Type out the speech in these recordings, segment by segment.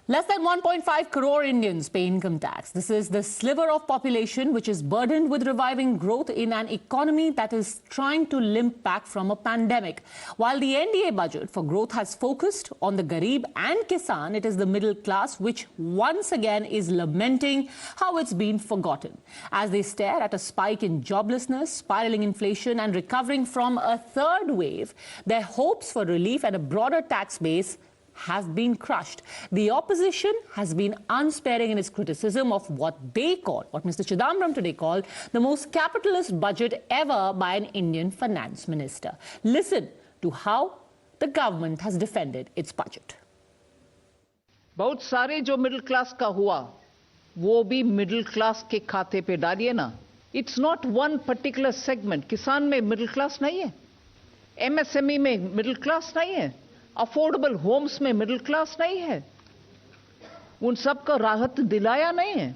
Less than 1.5 crore Indians pay income tax. This is the sliver of population which is burdened with reviving growth in an economy that is trying to limp back from a pandemic. While the NDA budget for growth has focused on the Garib and Kisan, it is the middle class which once again is lamenting how it's been forgotten. As they stare at a spike in joblessness, spiraling inflation and recovering from a third wave, their hopes for relief and a broader tax base have been crushed. The opposition has been unsparing in its criticism of what they call, what Mr. Chidambaram today called, the most capitalist budget ever by an Indian finance minister. Listen to how the government has defended its budget. बहुत सारे जो middle class का हुआ वो भी middle class के खाते पे डालिए ना. It's not one particular segment. किसान में मिडिल क्लास नहीं है, MSME में मिडिल क्लास नहीं है, अफोर्डेबल होम्स में मिडिल क्लास नहीं है. उन सब को राहत दिलाया नहीं है.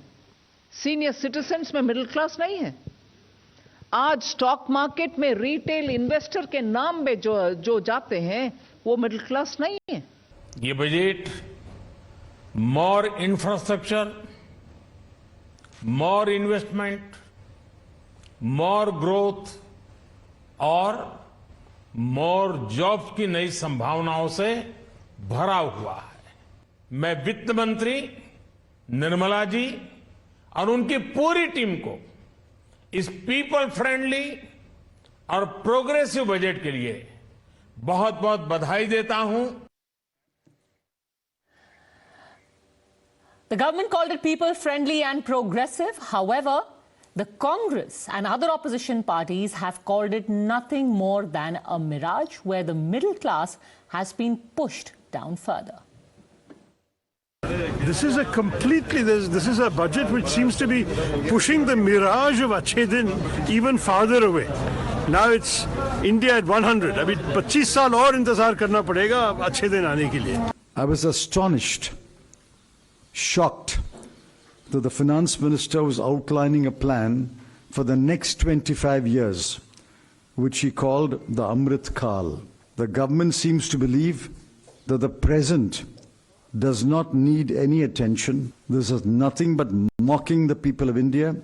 सीनियर सिटीजन्स में मिडिल क्लास नहीं है. आज स्टॉक मार्केट में रिटेल इन्वेस्टर के नाम पे जो जाते हैं वो मिडिल क्लास नहीं है. ये बजट मोर इंफ्रास्ट्रक्चर, मोर इन्वेस्टमेंट, मोर ग्रोथ और मोर जॉब्स की नई संभावनाओं से भरा हुआ है. मैं वित्त मंत्री निर्मला जी और उनकी पूरी टीम को इस पीपल फ्रेंडली और प्रोग्रेसिव बजट के लिए बहुत बहुत बधाई देता हूं. The government called it people-friendly and progressive. However, the Congress and other opposition parties have called it nothing more than a mirage where the middle class has been pushed down further. This is this is a budget which seems to be pushing the mirage of Achhe Din even farther away. Now it's India at 100. अभी 25 साल और इंतजार करना पड़ेगा अच्छे दिन आने के लिए. I was astonished, shocked, that the finance minister was outlining a plan for the next 25 years, which he called the Amrit Kal. The government seems to believe that the present does not need any attention. This is nothing but mocking the people of India.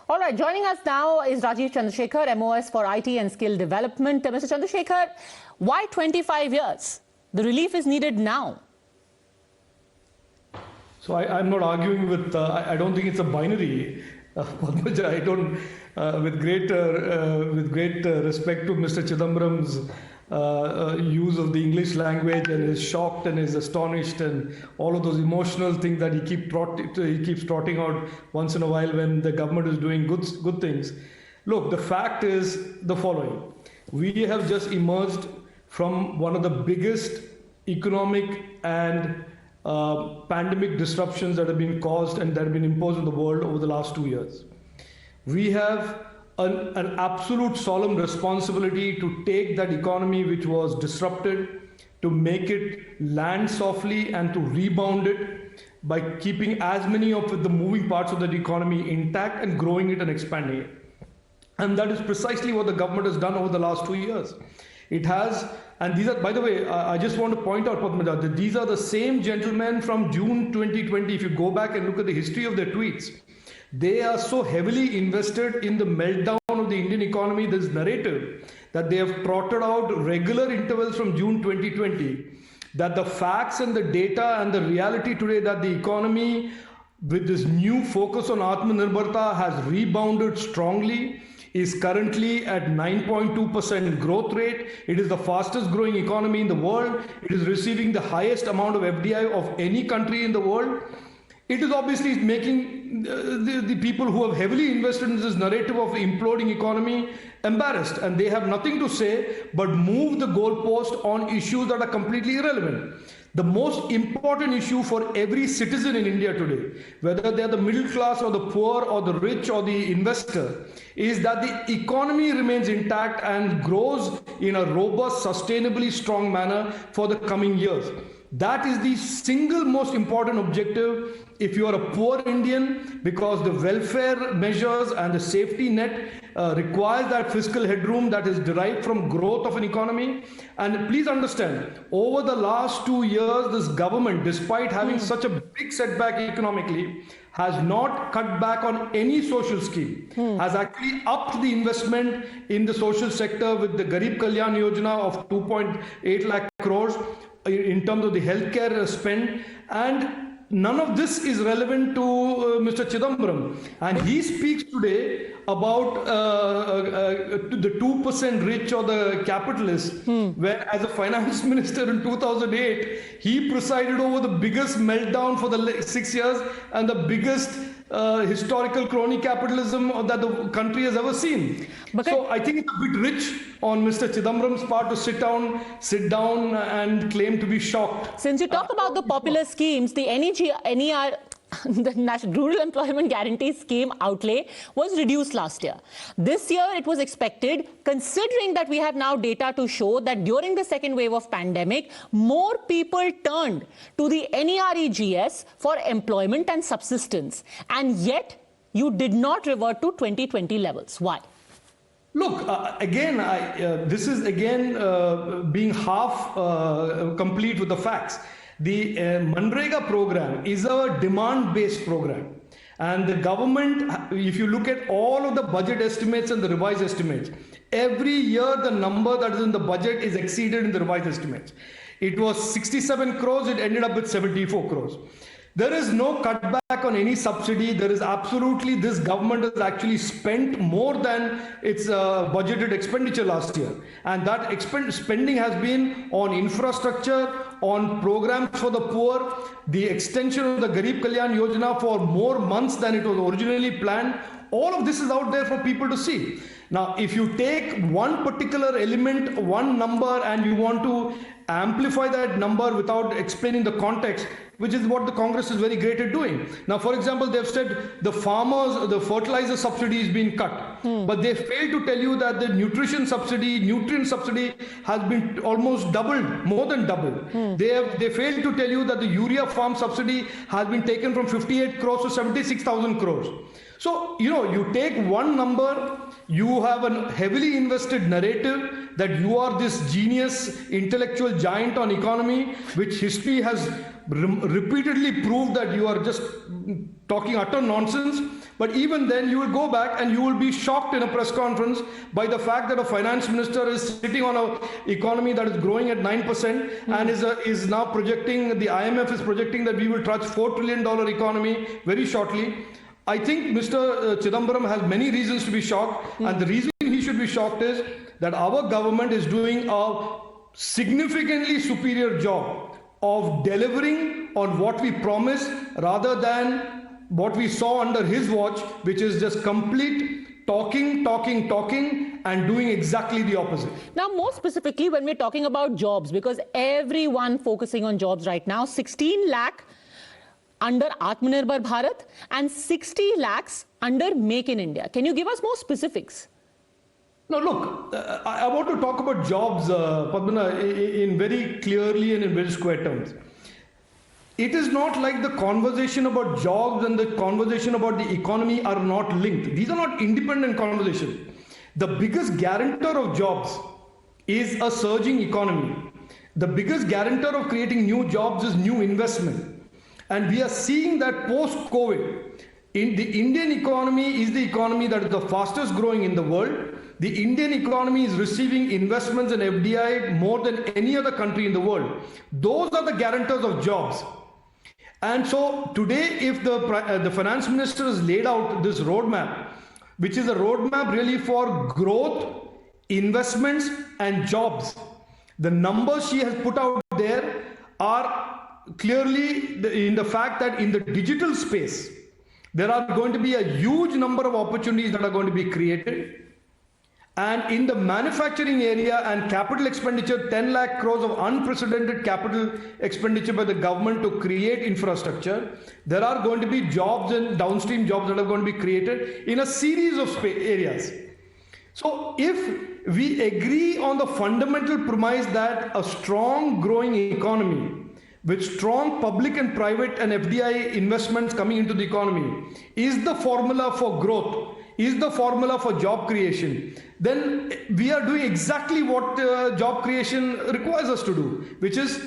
All right, joining us now is Rajeev Chandrasekhar, MoS for IT and Skill Development. Mr. Chandrasekhar, why 25 years? The relief is needed now. So I'm not arguing with, I don't think it's a binary. I don't, with great respect to Mr. Chidambaram's use of the English language and is shocked and is astonished and all of those emotional things that he keeps trotting out once in a while when the government is doing good things. Look, the fact is the following. We have just emerged from one of the biggest economic and pandemic disruptions that have been caused and that have been imposed on the world over the last 2 years. We have an absolute solemn responsibility to take that economy which was disrupted, to make it land softly and to rebound it by keeping as many of the moving parts of that economy intact and growing it and expanding it. And that is precisely what the government has done over the last 2 years. It has, and these are, by the way, I just want to point out, Padmaja, that these are the same gentlemen from June 2020. If you go back and look at the history of their tweets, they are so heavily invested in the meltdown of the Indian economy, this narrative, that they have trotted out regular intervals from June 2020, that the facts and the data and the reality today that the economy, with this new focus on Atmanirbharta, has rebounded strongly, is currently at 9.2% growth rate. It is the fastest growing economy in the world. It is receiving the highest amount of FDI of any country in the world. It is obviously making the people who have heavily invested in this narrative of imploding economy embarrassed, and they have nothing to say but move the goalpost on issues that are completely irrelevant. The most important issue for every citizen in India today, whether they are the middle class or the poor or the rich or the investor, is that the economy remains intact and grows in a robust, sustainably strong manner for the coming years. That is the single most important objective if you are a poor Indian, because the welfare measures and the safety net requires that fiscal headroom that is derived from growth of an economy. And please understand, over the last 2 years, this government, despite having such a big setback economically, has not cut back on any social scheme, has actually upped the investment in the social sector with the Garib Kalyan Yojana of 2.8 lakh crores in terms of the healthcare spend. And none of this is relevant to Mr. Chidambaram. And he speaks today about the 2% rich or the capitalists, where as a finance minister in 2008, he presided over the biggest meltdown for the 6 years and the biggest historical crony capitalism that the country has ever seen. So I think it's a bit rich on Mr. Chidambaram's part to sit down and claim to be shocked. Since you talk about the popular schemes, the NER, the National Rural Employment Guarantee Scheme outlay was reduced last year. This year it was expected, considering that we have now data to show that during the second wave of pandemic, more people turned to the NEREGS for employment and subsistence. And yet you did not revert to 2020 levels. Why? Look, again, this is again being half complete with the facts. The Manrega program is a demand-based program. And the government, if you look at all of the budget estimates and the revised estimates, every year the number that is in the budget is exceeded in the revised estimates. It was 67 crores, it ended up with 74 crores. There is no cutback on any subsidy. There is absolutely, this government has actually spent more than its budgeted expenditure last year. And that spending has been on infrastructure, on programs for the poor, the extension of the Garib Kalyan Yojana for more months than it was originally planned. All of this is out there for people to see. Now, if you take one particular element, one number, and you want to amplify that number without explaining the context, which is what the Congress is very great at doing. Now, for example, they've said the farmers, the fertilizer subsidy is being cut, but they fail to tell you that the nutrient subsidy has been almost doubled, more than doubled. They fail to tell you that the urea farm subsidy has been taken from 58 crores to 76,000 crores. So, you take one number, you have a heavily invested narrative that you are this genius, intellectual giant on economy, which history has repeatedly proved that you are just talking utter nonsense. But even then, you will go back and you will be shocked in a press conference by the fact that a finance minister is sitting on an economy that is growing at 9% and is now projecting, the IMF is projecting that we will touch $4 trillion economy very shortly. I think Mr. Chidambaram has many reasons to be shocked, and the reason he should be shocked is that our government is doing a significantly superior job of delivering on what we promised rather than what we saw under his watch, which is just complete talking and doing exactly the opposite. Now, more specifically, when we're talking about jobs, because everyone focusing on jobs right now, 16 lakh under Atmanirbhar Bharat and 60 lakhs under Make in India. Can you give us more specifics? No, look, I want to talk about jobs, Padmana, in very clearly and in very square terms. It is not like the conversation about jobs and the conversation about the economy are not linked. These are not independent conversations. The biggest guarantor of jobs is a surging economy. The biggest guarantor of creating new jobs is new investment. And we are seeing that post-COVID, in the Indian economy is the economy that is the fastest growing in the world. The Indian economy is receiving investments in FDI more than any other country in the world. Those are the guarantors of jobs. And so today, if the finance minister has laid out this roadmap, which is a roadmap really for growth, investments and jobs, the numbers she has put out there are clearly in the fact that in the digital space, there are going to be a huge number of opportunities that are going to be created. And in the manufacturing area and capital expenditure, 10 lakh crores of unprecedented capital expenditure by the government to create infrastructure, there are going to be jobs and downstream jobs that are going to be created in a series of areas. So if we agree on the fundamental premise that a strong growing economy with strong public and private and FDI investments coming into the economy, is the formula for growth, is the formula for job creation, then we are doing exactly what job creation requires us to do, which is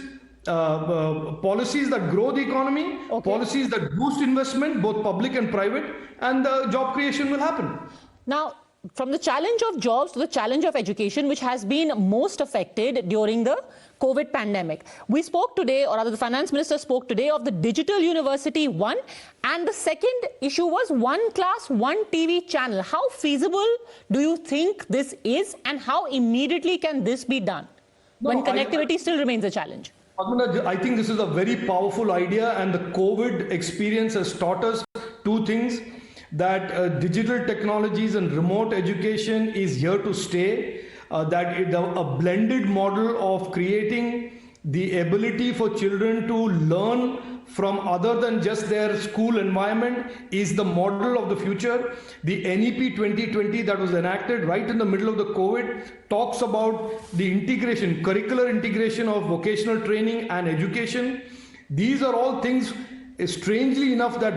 policies that grow the economy, policies that boost investment, both public and private, and job creation will happen. Now, from the challenge of jobs to the challenge of education, which has been most affected during the COVID pandemic. We spoke today, or rather the finance minister spoke today, of the Digital University 1, and the second issue was one class, one TV channel. How feasible do you think this is, and how immediately can this be done when connectivity still remains a challenge? Padmaja, I think this is a very powerful idea, and the COVID experience has taught us two things. That digital technologies and remote education is here to stay, that a blended model of creating the ability for children to learn from other than just their school environment is the model of the future. The NEP 2020 that was enacted right in the middle of the COVID talks about the integration, curricular integration of vocational training and education. These are all things, strangely enough, that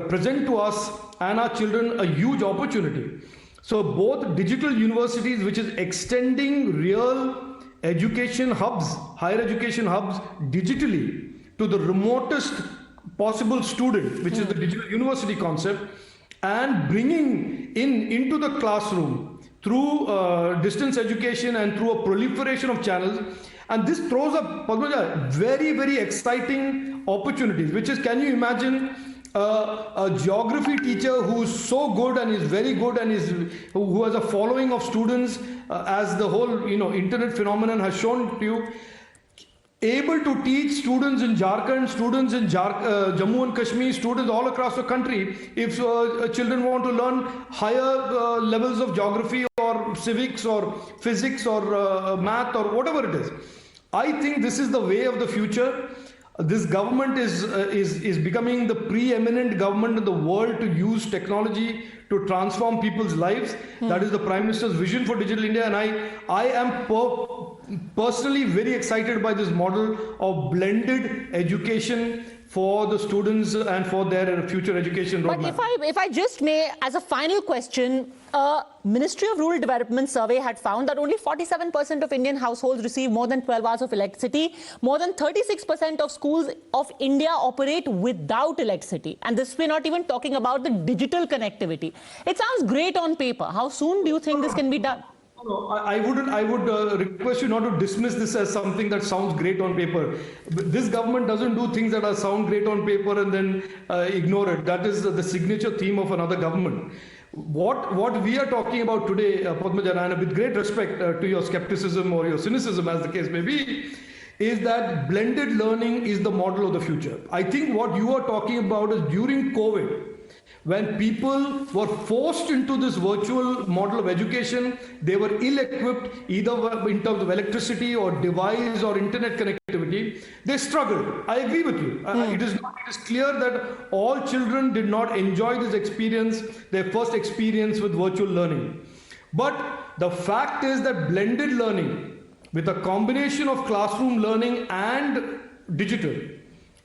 present to us and our children a huge opportunity. So both digital universities, which is extending real education hubs, higher education hubs digitally to the remotest possible student, which is the digital university concept, and bringing into the classroom through distance education and through a proliferation of channels. And this throws up, Padmaja, very, very exciting opportunities, which is, can you imagine a geography teacher who's so good and is very good and who has a following of students, as the whole internet phenomenon has shown to you, able to teach students in Jharkhand, students in Jammu and Kashmir, students all across the country, if children want to learn higher levels of geography or civics or physics or math or whatever it is. I think this is the way of the future. This government is becoming the preeminent government in the world to use technology to transform people's lives. That is the Prime Minister's vision for Digital India, and I am personally very excited by this model of blended education for the students and for their future education roadmap. But if I just may, as a final question, a Ministry of Rural Development survey had found that only 47% of Indian households receive more than 12 hours of electricity. More than 36% of schools of India operate without electricity. And this, we're not even talking about the digital connectivity. It sounds great on paper. How soon do you think this can be done? No, I would request you not to dismiss this as something that sounds great on paper. This government doesn't do things that sound great on paper and then ignore it. That is the signature theme of another government. What we are talking about today, Padmaja, and with great respect to your skepticism or your cynicism, as the case may be, is that blended learning is the model of the future. I think what you are talking about is during COVID, when people were forced into this virtual model of education, they were ill-equipped either in terms of electricity or device or internet connectivity. They struggled. I agree with you. It is clear that all children did not enjoy this experience, their first experience with virtual learning. But the fact is that blended learning with a combination of classroom learning and digital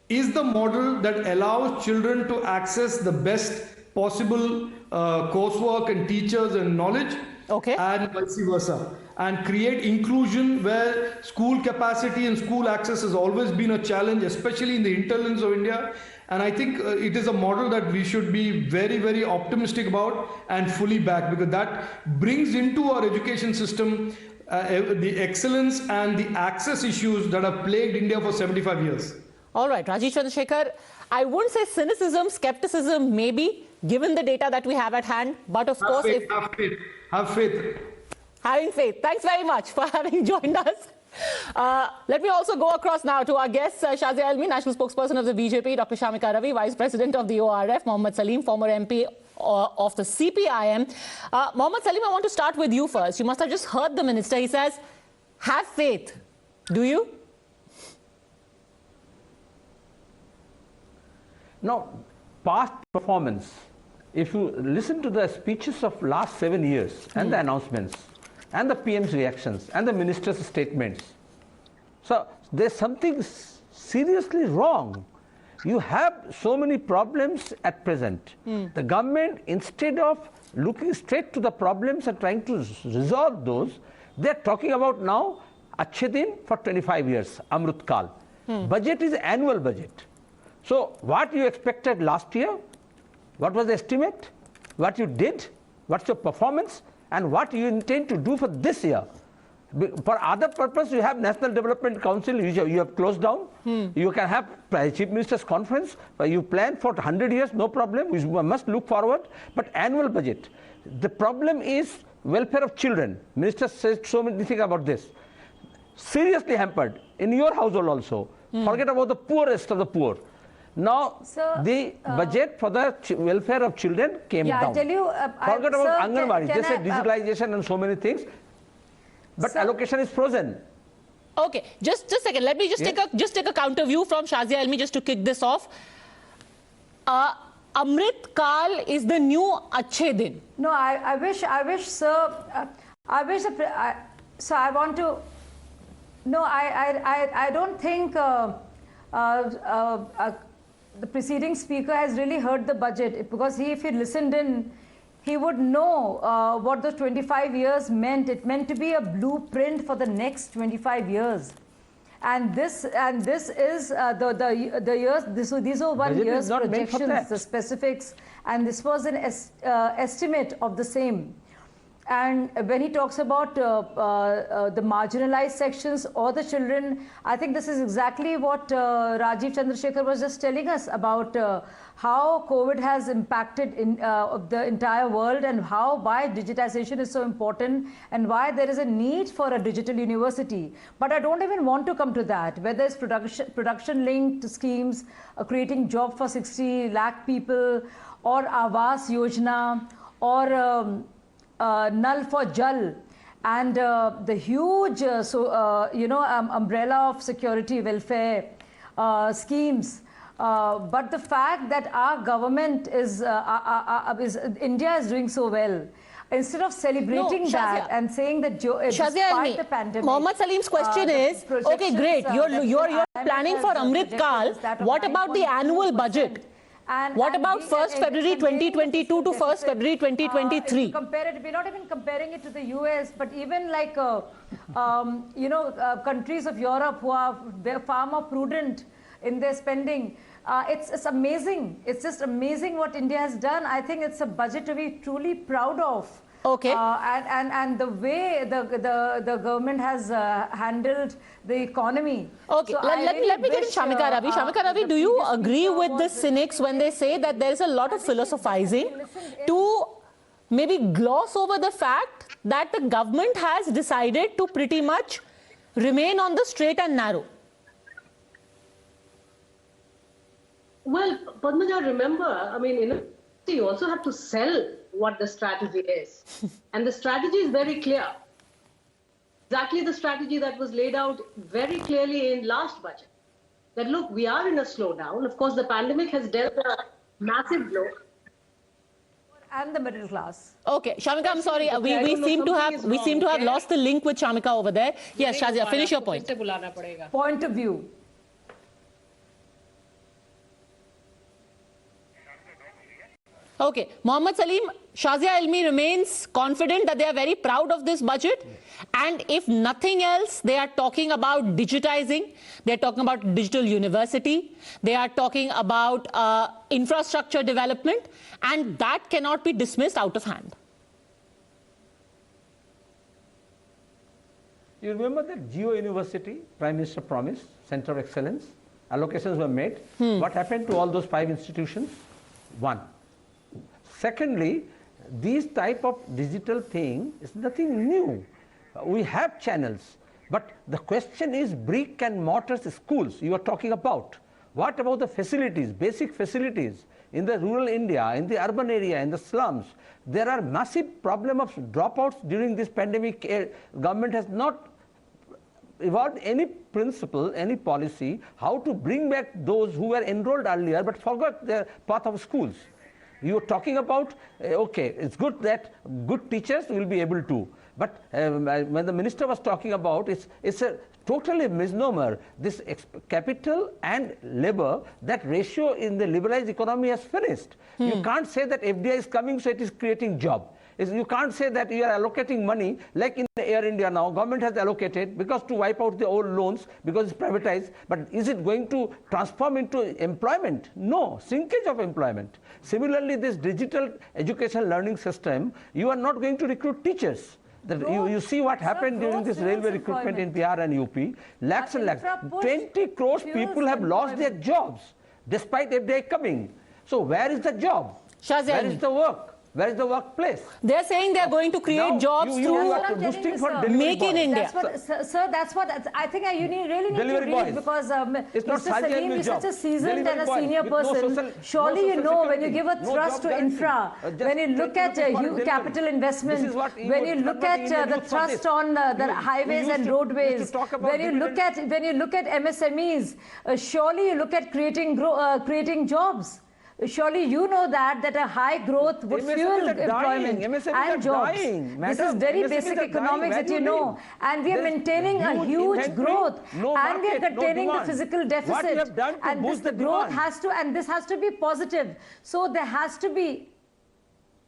is the model that allows children to access the best possible coursework and teachers and knowledge, and vice versa, and create inclusion where school capacity and school access has always been a challenge, especially in the hinterlands of India. And I think it is a model that we should be very, very optimistic about and fully back, because that brings into our education system the excellence and the access issues that have plagued India for 75 years. All right, Rajeev Chandrasekhar, I wouldn't say cynicism, skepticism, maybe, given the data that we have at hand. But of course, have faith. Having faith. Thanks very much for having joined us. Let me also go across now to our guests, Shazia Almi, National Spokesperson of the BJP, Dr. Shamika Ravi, Vice President of the ORF, Mohammad Salim, former MP of the CPIM. Mohammad Salim, I want to start with you first. You must have just heard the minister. He says, have faith. Do you? Now, past performance, if you listen to the speeches of last 7 years and the announcements and the PM's reactions and the minister's statements, so there's something seriously wrong. You have so many problems at present. The government, instead of looking straight to the problems and trying to resolve those, they're talking about now Achhe Din for 25 years, Amrit Kal. Budget is annual budget. So what you expected last year, what was the estimate, what you did, what's your performance, and what you intend to do for this year. For other purpose, you have National Development Council, you have closed down. You can have Chief Minister's Conference, where you plan for 100 years, no problem, we must look forward. But annual budget, the problem is welfare of children. Minister says so many things about this. Seriously hampered, in your household also. Forget about the poorest of the poor. Now, the budget for the welfare of children came down. I'll tell you, forget about Anganwadi, they said digitalization and so many things. But allocation is frozen. Okay, just a second. Let me just take a counter view from Shazia Almi just to kick this off. Amrit Kal is the new Achhe Din. No, I wish, sir. So I want to. No, I don't think the preceding speaker has really heard the budget, because if he listened in, he would know what the 25 years meant. It meant to be a blueprint for the next 25 years. And this is the years. These are 1 year's projections, the specifics, and this was an estimate of the same. And when he talks about the marginalized sections or the children, I think this is exactly what Rajeev Chandrasekhar was just telling us about how COVID has impacted the entire world, and why digitization is so important, and why there is a need for a digital university. But I don't even want to come to that, whether it's production-linked schemes, creating job for 60 lakh people, or Awas Yojana, or Nal for Jal, and the huge umbrella of security welfare schemes. But the fact that our government India is doing so well, instead of celebrating that and saying that despite the pandemic, Mohammad Salim's question is, okay, great, you're planning for Amrit Kal. What about the annual budget? What about 1st February 2022 to 1st February 2023? We're not even comparing it to the US, but even like countries of Europe who are far more prudent in their spending. It's amazing. It's just amazing what India has done. I think it's a budget to be truly proud of. Okay. And the way the government has handled the economy. Okay, so let me get in Shamika Ravi. Shamika Ravi, do you agree with the cynics when they say that there is a lot of philosophizing to maybe gloss over the fact that the government has decided to pretty much remain on the straight and narrow? Well, Padmaja, remember, I mean, you also have to sell what the strategy is. And the strategy is very clear. Exactly the strategy that was laid out very clearly in last budget. That look, we are in a slowdown. Of course, the pandemic has dealt a massive blow. And the middle class. Okay, Shamika, I'm sorry. We seem to have lost the link with Shamika over there. Yes, Shazia, finish your point. Point of view. Okay, Mohammad Salim, Shazia Almi remains confident that they are very proud of this budget, and if nothing else, they are talking about digitizing, they are talking about digital university, they are talking about infrastructure development, and that cannot be dismissed out of hand. You remember that Geo University, Prime Minister promised, Center of Excellence, allocations were made. What happened to all those 5 institutions? 1. Secondly, these type of digital thing is nothing new. We have channels, but the question is brick and mortar schools you are talking about. What about the facilities, basic facilities in the rural India, in the urban area, in the slums? There are massive problem of dropouts during this pandemic. Government has not evolved any principle, any policy, how to bring back those who were enrolled earlier but forgot the path of schools. You are talking about, okay, it's good that good teachers will be able to, but when the minister was talking about, it's a totally misnomer. This capital and labor, that ratio in the liberalized economy has finished. You can't say that FDI is coming, so it is creating job. You can't say that you are allocating money like in Air India now. Government has allocated because to wipe out the old loans because it's privatized. But is it going to transform into employment? No, shrinkage of employment. Similarly, this digital education learning system, you are not going to recruit teachers. You see what happened during this railway recruitment in Bihar and UP. Lakhs and lakhs. 20 crores people have lost their jobs despite FDI coming. So where is the job? Where is the work? Where is the workplace? They're saying they're going to create jobs through Make in India. Sir, that's what I think you really need to read, because Mr. Salim is such a seasoned and a senior person. Surely you know when you give a thrust to infra, when you look at capital investment, when you look at the thrust on the highways and roadways, when you look at MSMEs, surely you look at creating jobs. Surely you know that a high growth would fuel employment and jobs. This is very basic economics that you know. And we are maintaining a huge growth, and we are containing the physical deficit. And this growth has to be positive. So there has to be.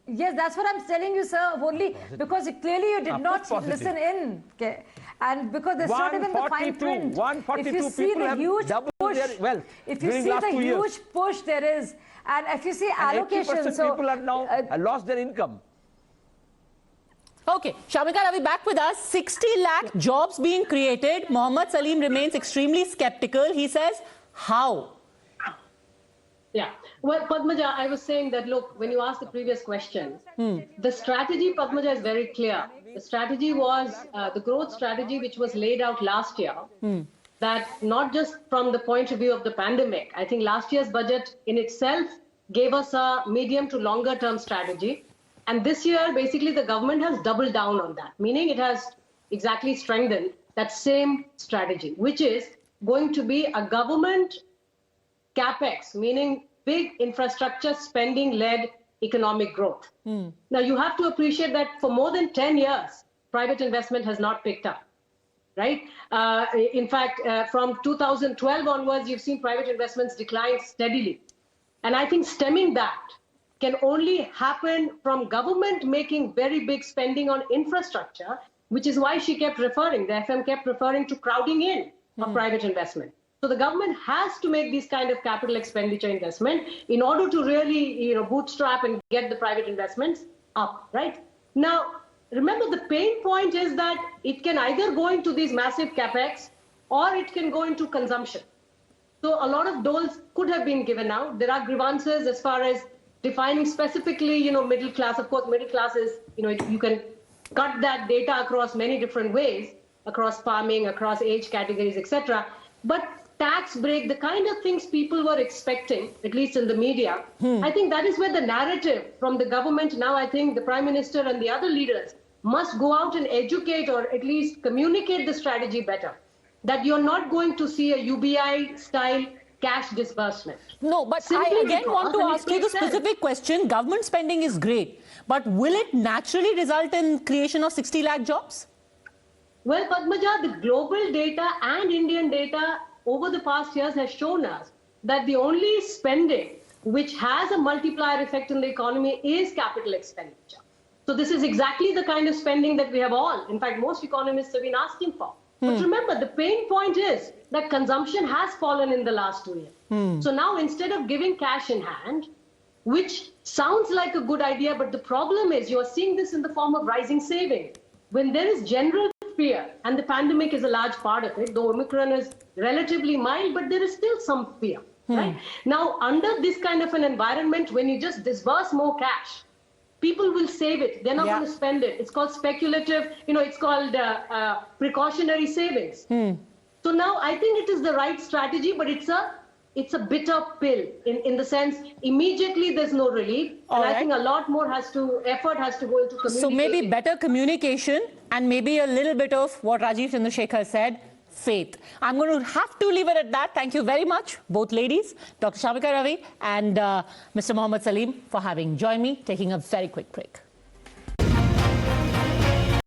Yes, that's what I'm telling you, sir. Only because clearly you did not listen in. Okay. And because there's not even the fine print. If you see the huge push, if you see the huge push there is, and if you see allocation, so people have now lost their income. Okay, Shamika Ravi back with us. 60 lakh jobs being created. Mohammad Salim remains extremely skeptical. He says, how? Yeah. Well, Padmaja, I was saying that, look, when you asked the previous question, the strategy, Padmaja, is very clear. The strategy was the growth strategy which was laid out last year, that not just from the point of view of the pandemic. I think last year's budget in itself gave us a medium to longer term strategy. And this year, basically, the government has doubled down on that, meaning it has exactly strengthened that same strategy, which is going to be a government capex, meaning big infrastructure spending-led economic growth. Now, you have to appreciate that for more than 10 years, private investment has not picked up, right? In fact, from 2012 onwards, you've seen private investments decline steadily. And I think stemming that can only happen from government making very big spending on infrastructure, which is why she kept referring, the FM kept referring to crowding in of private investment. So the government has to make these kind of capital expenditure investment in order to really, bootstrap and get the private investments up, right? Now, remember the pain point is that it can either go into these massive capex or it can go into consumption. So a lot of doles could have been given out. There are grievances as far as defining specifically, middle class. Of course, middle class is, you can cut that data across many different ways, across farming, across age categories, etc. But tax break, the kind of things people were expecting, at least in the media, I think that is where the narrative from the government now, I think the Prime Minister and the other leaders must go out and educate or at least communicate the strategy better. That you're not going to see a UBI-style cash disbursement. No, but I again want to ask you the specific question. Government spending is great, but will it naturally result in creation of 60 lakh jobs? Well, Padmaja, the global data and Indian data over the past years has shown us that the only spending which has a multiplier effect in the economy is capital expenditure. So this is exactly the kind of spending that we have all, in fact, most economists have been asking for. But remember, the pain point is that consumption has fallen in the last 2 years. So now instead of giving cash in hand, which sounds like a good idea, but the problem is you are seeing this in the form of rising savings. When there is general fear, and the pandemic is a large part of it, though Omicron is relatively mild, but there is still some fear, right? Now, under this kind of an environment, when you just disburse more cash, people will save it. They're not going to spend it. It's called speculative, it's called precautionary savings. So now I think it is the right strategy, but it's a bitter pill in the sense immediately there's no relief. And I think a lot more effort has to go into communication. So maybe better communication and maybe a little bit of what Rajeev Chandrasekhar said, faith. I'm going to have to leave it at that. Thank you very much, both ladies, Dr. Shamika Ravi and Mr. Mohammad Salim, for having joined me, taking a very quick break.